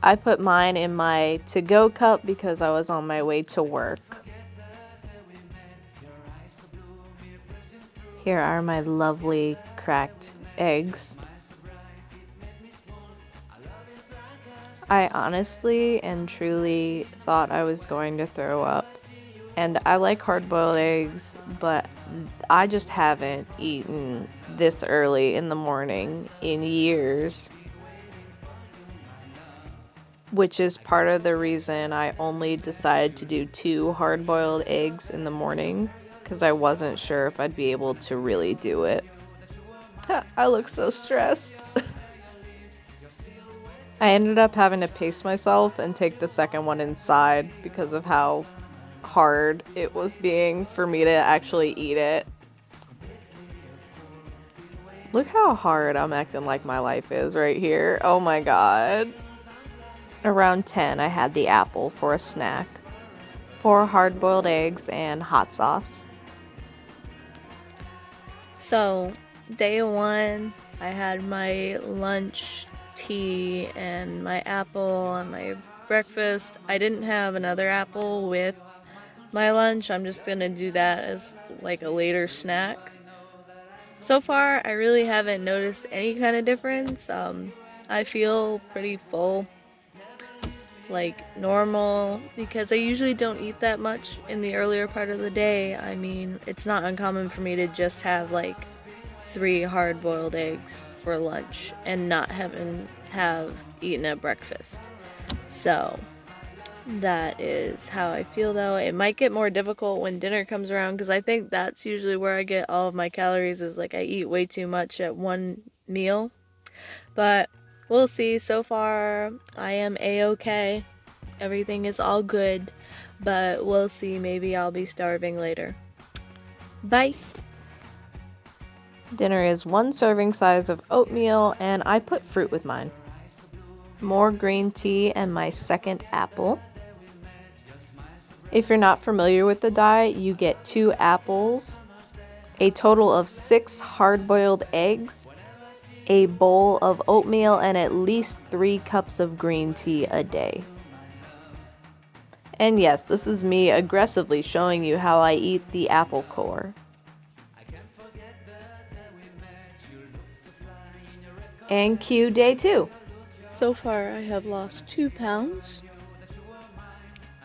I put mine in my to-go cup because I was on my way to work. Here are my lovely cracked eggs. I honestly and truly thought I was going to throw up. And I like hard-boiled eggs, but I just haven't eaten this early in the morning in years. Which is part of the reason I only decided to do 2 hard-boiled eggs in the morning, because I wasn't sure if I'd be able to really do it. I look so stressed. I ended up having to pace myself and take the second one inside because of how hard it was being for me to actually eat it. Look how hard I'm acting like my life is right here. Oh my god. Around 10, I had the apple for a snack. 4 hard-boiled eggs and hot sauce. So, day 1, I had my lunch, tea, and my apple and my breakfast. I didn't have another apple with my lunch. I'm just gonna do that as like a later snack. So far, I really haven't noticed any kind of difference. I feel pretty full, like normal, because I usually don't eat that much in the earlier part of the day. I mean, it's not uncommon for me to just have like 3 hard-boiled eggs for lunch and not have eaten at breakfast. So that is how I feel, though. It might get more difficult when dinner comes around, because I think that's usually where I get all of my calories, is like I eat way too much at one meal. But we'll see. So far, I am a-okay. Everything is all good. But we'll see. Maybe I'll be starving later. Bye! Dinner is 1 serving size of oatmeal, and I put fruit with mine. More green tea and my second apple. If you're not familiar with the diet, you get 2 apples, a total of 6 hard-boiled eggs, a bowl of oatmeal, and at least 3 cups of green tea a day. And yes, this is me aggressively showing you how I eat the apple core. And cue day 2. So far, I have lost 2 pounds.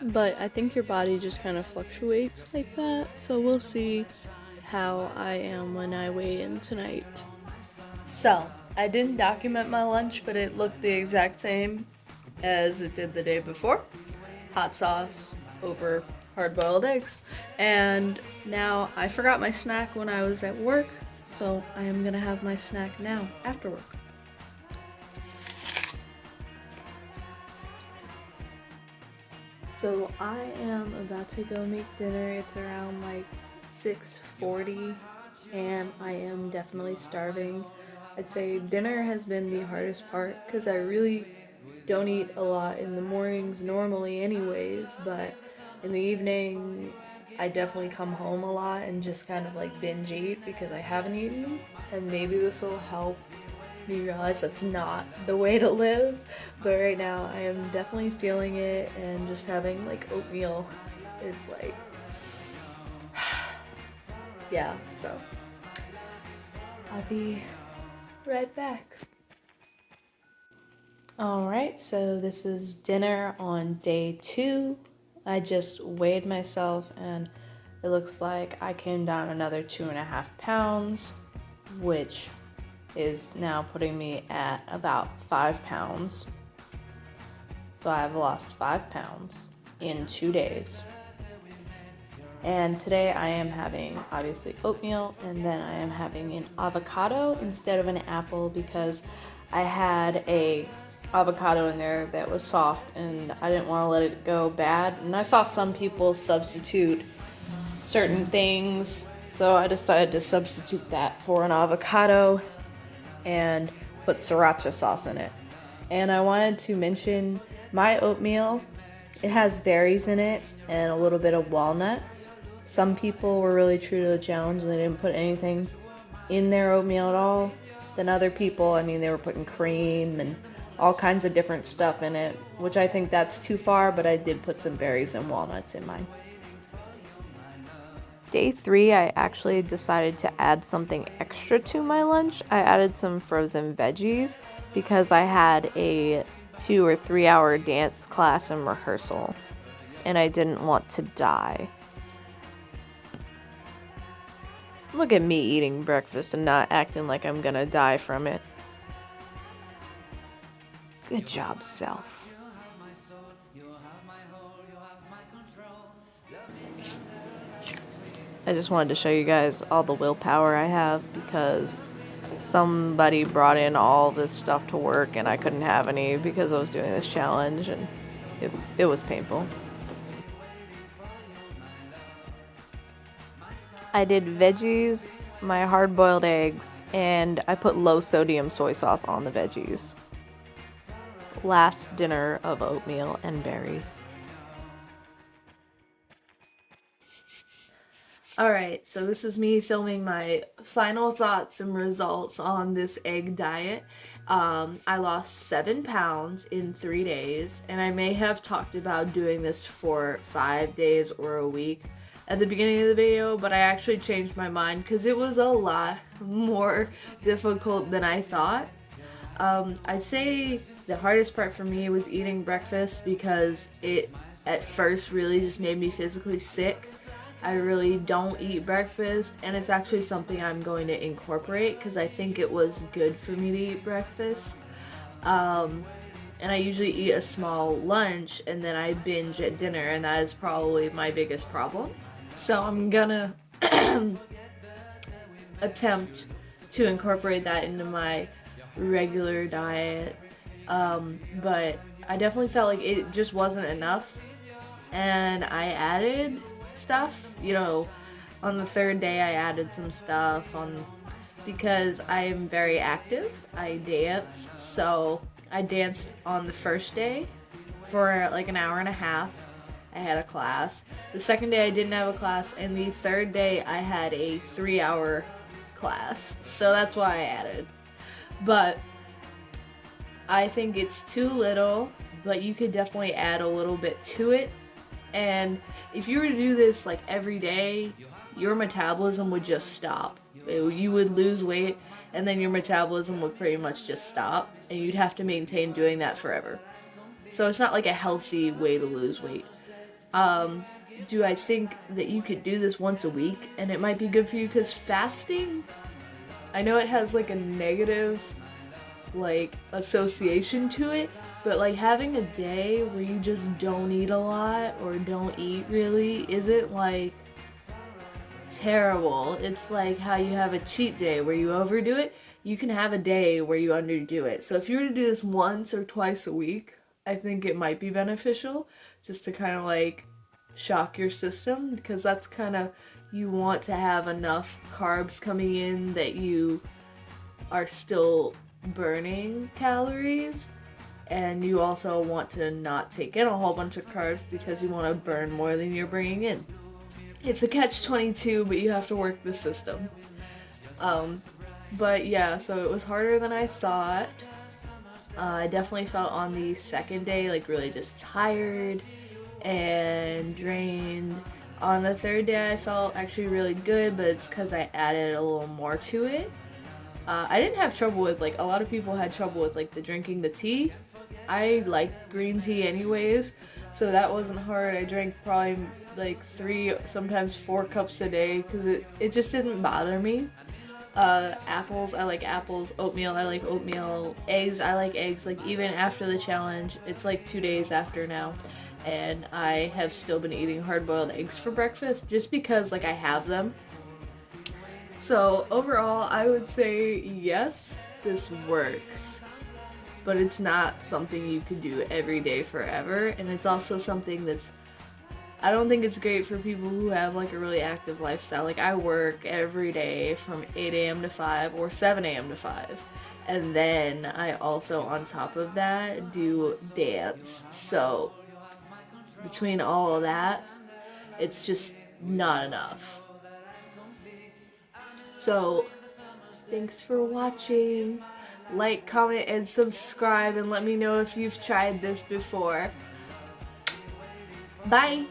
But I think your body just kind of fluctuates like that, so we'll see how I am when I weigh in tonight. So, I didn't document my lunch, but it looked the exact same as it did the day before. Hot sauce over hard-boiled eggs. And now I forgot my snack when I was at work, so I am gonna have my snack now after work. So I am about to go make dinner. It's around like 6:40 and I am definitely starving. I'd say dinner has been the hardest part because I really don't eat a lot in the mornings normally anyways, but in the evening I definitely come home a lot and just kind of like binge eat because I haven't eaten, and maybe this will help me realize that's not the way to live. But right now I am definitely feeling it, and just having like oatmeal is like yeah, so I'll be right back. Alright, so this is dinner on day 2. I just weighed myself and it looks like I came down another 2.5 pounds, which is now putting me at about 5 pounds. So I've lost 5 pounds in 2 days. And today I am having obviously oatmeal, and then I am having an avocado instead of an apple because I had a avocado in there that was soft and I didn't want to let it go bad. And I saw some people substitute certain things, so I decided to substitute that for an avocado and put sriracha sauce in it. And I wanted to mention my oatmeal, it has berries in it and a little bit of walnuts. Some people were really true to the challenge and they didn't put anything in their oatmeal at all. Then other people, I mean, they were putting cream and all kinds of different stuff in it, which I think that's too far, but I did put some berries and walnuts in mine. Day 3, I actually decided to add something extra to my lunch. I added some frozen veggies because I had a 2 or 3 hour dance class and rehearsal, and I didn't want to die. Look at me eating breakfast and not acting like I'm gonna die from it. Good job, self. I just wanted to show you guys all the willpower I have because somebody brought in all this stuff to work and I couldn't have any because I was doing this challenge, and it was painful. I did veggies, my hard-boiled eggs, and I put low sodium soy sauce on the veggies. Last dinner of oatmeal and berries. Alright, so this is me filming my final thoughts and results on this egg diet. I lost 7 pounds in 3 days, and I may have talked about doing this for 5 days or a week at the beginning of the video, but I actually changed my mind because it was a lot more difficult than I thought. I'd say the hardest part for me was eating breakfast because it at first really just made me physically sick. I really don't eat breakfast, and it's actually something I'm going to incorporate because I think it was good for me to eat breakfast. And I usually eat a small lunch and then I binge at dinner, and that is probably my biggest problem. So I'm gonna attempt to incorporate that into my regular diet. But I definitely felt like it just wasn't enough, and I added stuff. On the third day I added some stuff on because I am very active. I dance, so I danced on the first day for like an hour and a half. I had a class. The second day I didn't have a class, and the third day I had a 3-hour class. So that's why I added. But I think it's too little, but you could definitely add a little bit to it. And if you were to do this like every day, your metabolism would just stop. You would lose weight, and then your metabolism would pretty much just stop, and you'd have to maintain doing that forever. So it's not like a healthy way to lose weight. Do I think that you could do this once a week and it might be good for you? Because fasting, I know it has like a negative like association to it, but like having a day where you just don't eat a lot or don't eat really isn't like terrible. It's like how you have a cheat day where you overdo it. You can have a day where you underdo it. So if you were to do this once or twice a week, I think it might be beneficial just to kind of like shock your system, because that's kind of, you want to have enough carbs coming in that you are still burning calories, and you also want to not take in a whole bunch of carbs because you want to burn more than you're bringing in. It's a catch-22, but you have to work the system. But yeah, so it was harder than I thought. I definitely felt on the second day like really just tired and drained. On the third day I felt actually really good, but it's because I added a little more to it. I didn't have trouble with, like, a lot of people had trouble with like the drinking the tea. I like green tea anyways, so that wasn't hard. I drank probably like 3, sometimes 4 cups a day because it just didn't bother me. Apples, I like apples. Oatmeal, I like oatmeal. Eggs, I like eggs. Like, even after the challenge, it's like 2 days after now, and I have still been eating hard-boiled eggs for breakfast just because like I have them. So overall, I would say yes, this works, but it's not something you can do every day forever, and it's also something that's, I don't think it's great for people who have like a really active lifestyle. Like, I work every day from 8 a.m. to 5 or 7 a.m. to 5. And then I also, on top of that, do dance. So between all of that, it's just not enough. So thanks for watching. like, comment, and subscribe, and let me know if you've tried this before. Bye!